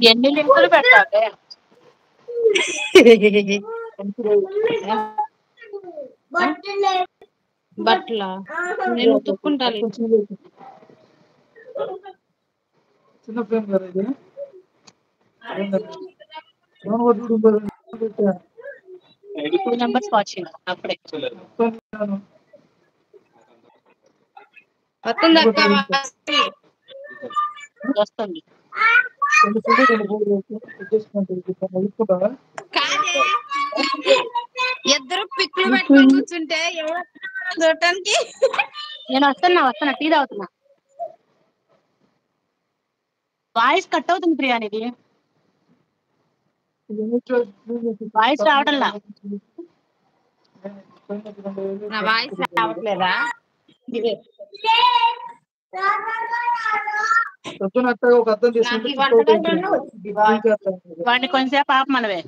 ఎన్ని లింకులు పెట్టాలి? బట్టల నేను ఉతుక్కుంటాను. చిన్న ఫ్రేమ్ కదా ఇది. 2 నంబర్స్ వాచింగ్ అప్పుడే వస్తుంది. ఇద్దరు పిక్కులు పెట్టుకొని కూర్చుంటే ఎవరు చూడటానికి. నేను వస్తున్నా టీ తాగుతున్నా. వాయిస్ కట్ అవుతుంది ప్రియా, నీది వాయిస్ రావడంలా. నా వాయిస్ రావట్లేదా? ఒక అర్థం తీసుకుంటే వాడిని కొంచెంసేపు ఆప మనవే.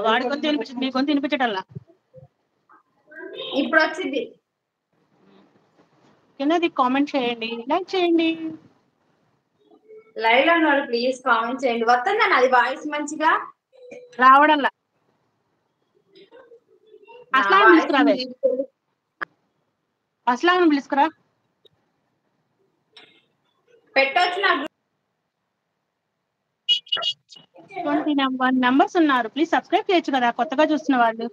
వాడి కొంత వినిపించింది, మీ కొంత వినిపించటల్లా. ఇప్పుడు వచ్చింది. కిందది కామెంట్ చేయండి, లైక్ చేయండి. లైవ్ లో ఉన్నారు, ప్లీజ్ కామెంట్ చేయండి. వస్తుందా అది వాయిస్ మంచిగా రావడంలా. అసలు పిలుచుకురావే, అసలు పిలుచుకురా. పెట్టొచ్చు నాకు. 21 నంబర్స్ ఉన్నారు, ప్లీజ్ సబ్స్క్రైబ్ చేయొచ్చు కదా కొత్తగా చూస్తున్న వాళ్ళు.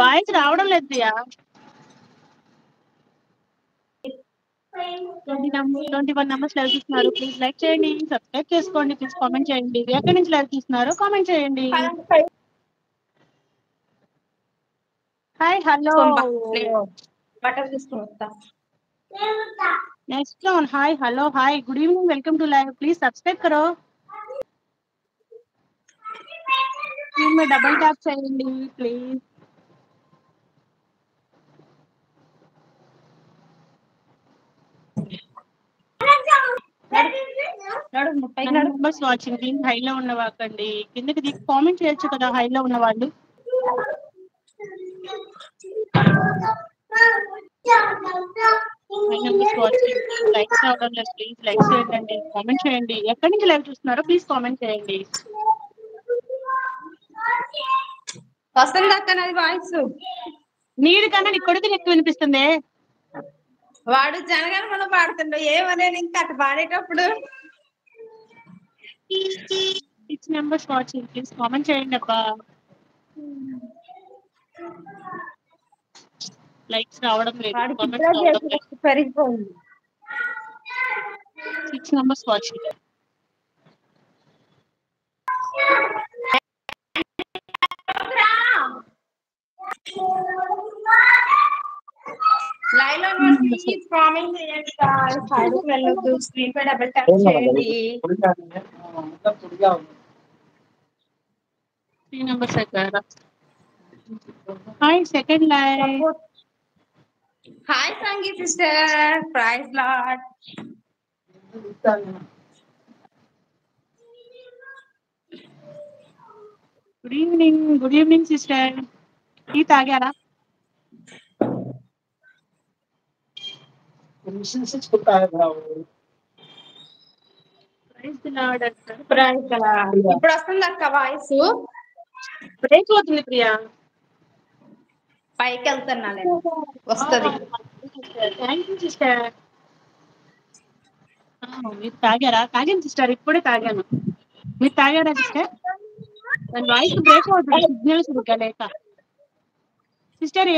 వాయిస్ రావడం లేదు ప్రియా. 21 నంబర్స్ లైవ్ చూస్తున్నారు, ప్లీజ్ లైక్ చేయండి, సబ్స్క్రైబ్ చేసుకోండి, ప్లీజ్ కామెంట్ చేయండి. ఎక్కడి నుంచి లైవ్ చూస్తున్నారో కామెంట్ చేయండి. హాయ్ హలో బట్టలు తీసుకొని వస్తా. Next one hi hello hi good evening welcome to live please subscribe करो स्क्रीन में डबल टैप చేయండి ప్లీజ్. నంబర్స్ వాచింగ్ ప్లీజ్ హైలో ఉన్న వాకండి కిందకి దిగి కామెంట్ చేయొచ్చు కదా హైలో ఉన్న వాళ్ళు. మై నంబర్స్ వాచింగ్ లైక్స్ రావడం లేదు, ప్లీజ్ లైక్స్ చేయండి, కామెంట్ చేయండి. ఎక్కడి నుంచి లైవ్ చూస్తున్నారో ప్లీజ్ కామెంట్ చేయండి. వస్తుంది అక్క నాది వాయిస్. నీది కన్నా నీ కొడుకు ఎక్కువ వినిపిస్తుంది. వాడు జనగణమన పాడుతుండే ఏమనేది ఇంకా అటు పాడేటప్పుడు. 6 నంబర్స్ వాచింగ్ ప్లీజ్ కామెంట్ చేయండి అబ్బా. లైక్స్ రావడం లేదు, కామెంట్స్ రావడం లేదు. సరిపోయింది. 6 నంబర్స్ వాచింగ్. లైవ్ లో ప్లీజ్ కామెంట్ చేయండి గాయ్స్. సైడ్కి వెళ్ళొద్దు, స్క్రీన్ పై డబుల్ ట్యాప్ చేయండి. 3 నంబర్స్ అయిపోయారా? Hi second live. హాయ్ సంగీ sister, praise Lord. Good evening sister. Tea తాగారా? ప్రైజ్ లార్డ్ అంటారు. Praise Lord. ఇప్పుడు వస్తుంది అక్క వాయిస్. బ్రేక్ అవుతుంది ప్రియా. పైకి వెళ్తున్నా నేను, వస్తుంది. Thank you sister. మీరు తాగారా? తాగాను సిస్టర్, ఇప్పుడే తాగాను. మీరు తాగారా సిస్టర్? దాని వాయిస్ బ్రేక్ అవుతుంది సిగ్నల్స్ లేక. సిస్టర్